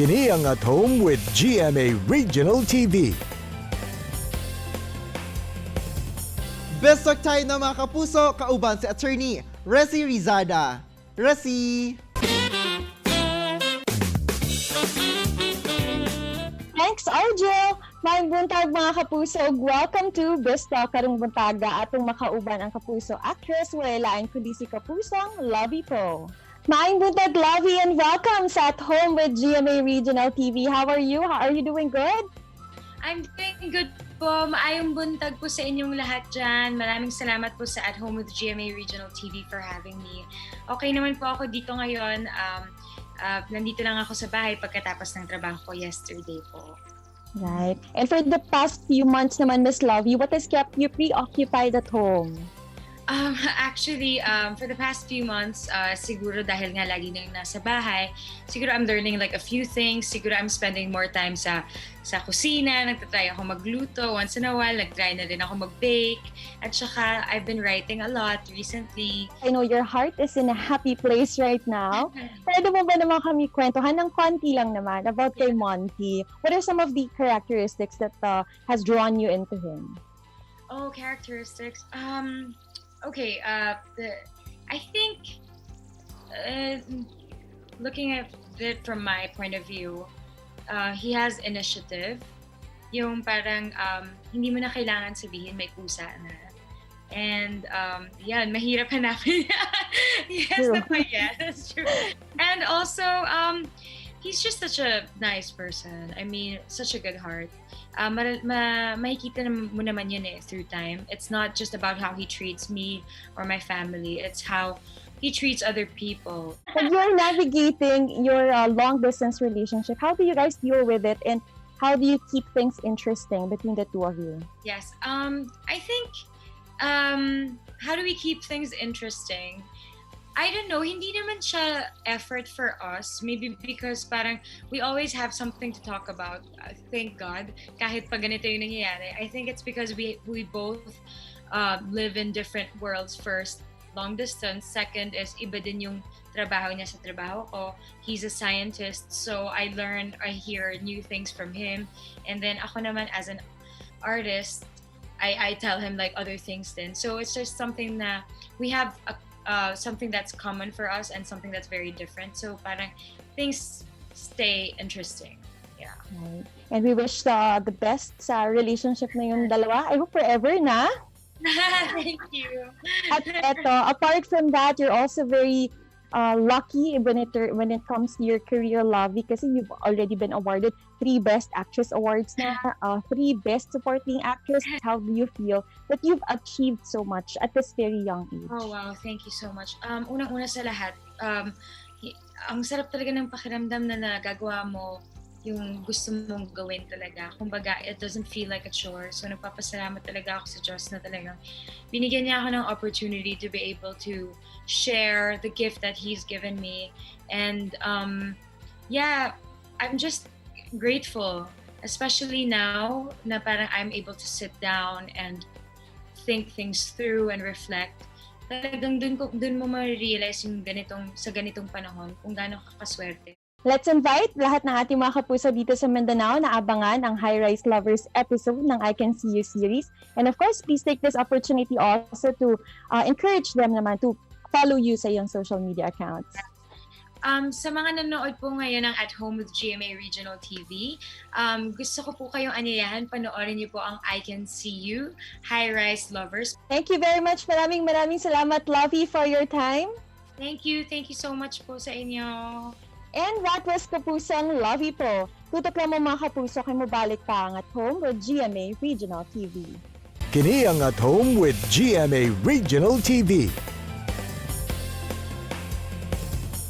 Kini ang At Home with GMA Regional TV. Best talk tayo na mga kapuso, kauban si Attorney Resi Rizada. Resi! Thanks, Arjo! Maayong buntag mga kapuso. Welcome to Best Talk karong buntaga atong makauban ang kapuso actress wala lain kundi si kapusang Lovie Po. Maayong buntag, Lovie, and welcome sa At Home with GMA Regional TV. How are you? How are you doing? Good? I'm doing good po. Maayong buntag po sa inyong lahat dyan. Maraming salamat po sa At Home with GMA Regional TV for having me. Okay naman po ako dito ngayon. Nandito lang ako sa bahay pagkatapos ng trabaho ko yesterday po. Right. And for the past few months naman, Miss Lovie, what has kept you preoccupied at home? Actually, for the past few months, siguro dahil nga lagi nang nasa bahay, siguro I'm learning like a few things. Siguro I'm spending more time sa kusina. Nagtatry ako magluto. Once in a while, nagtry na rin ako mag-bake. At saka, I've been writing a lot recently. I know your heart is in a happy place right now. Pwede mo ba naman kami kwentuhan ng konti lang naman about kay Monty? What are some of the characteristics that has drawn you into him? Oh, characteristics. Okay, I think looking at it from my point of view, he has initiative. Yung parang hindi mo na kailangan sabihin may kusa na. And yan, mahirap hanapin. Yes, that's true. And also, he's just such a nice person. I mean, such a good heart. Makikita mo naman yun through time. It's not just about how he treats me or my family. It's how he treats other people. When you're navigating your long-distance relationship, how do you guys deal with it? And how do you keep things interesting between the two of you? Yes. I think, how do we keep things interesting? I don't know, hindi naman siya effort for us. Maybe because parang we always have something to talk about. Thank God. Kahit pag ganito yung nangyayari. I think it's because we both live in different worlds. First, long distance. Second is iba din yung trabaho niya sa trabaho ko. He's a scientist, so I hear new things from him. And then ako naman as an artist, I tell him like other things then. So it's just something na we have something that's common for us and something that's very different. So parang things stay interesting. Yeah. Right. And we wish the best sa relationship na yung dalawa. I hope forever na. Thank you. At eto, apart from that, you're also very lucky when it comes to your career, Lovie, kasi you've already been awarded 3 Best Actress Awards na, 3 Best Supporting Actress. How do you feel that you've achieved so much at this very young age? Oh wow, thank you so much. Unang-una sa lahat, ang sarap talaga ng pakiramdam na nagagawa mo yung gusto mong gawin talaga. Kumbaga, it doesn't feel like a chore. So nagpapasalamat talaga ako sa Diyos na talagang binigyan niya ako ng opportunity to be able to share the gift that He's given me. And yeah, I'm just grateful. Especially now na parang I'm able to sit down and think things through and reflect. Talagang dun mo ma-realize yung sa ganitong panahon kung gaano kakaswerte. Let's invite lahat ng ating mga kapuso dito sa Mindanao na abangan ang High Rise Lovers episode ng I Can See You series. And of course, please take this opportunity also to encourage them naman to follow you sa iyong social media accounts. Sa mga nanonood po ngayon ng At Home with GMA Regional TV, gusto ko po kayong anyayahan, panoorin niyo po ang I Can See You, High Rise Lovers. Thank you very much. Maraming salamat, Lovie, for your time. Thank you so much po sa inyo. And that was Kapusang Lovie Po. Tutok lang mo mga kapuso kay mabalik pa ang At Home with GMA Regional TV. Kini ang At Home with GMA Regional TV.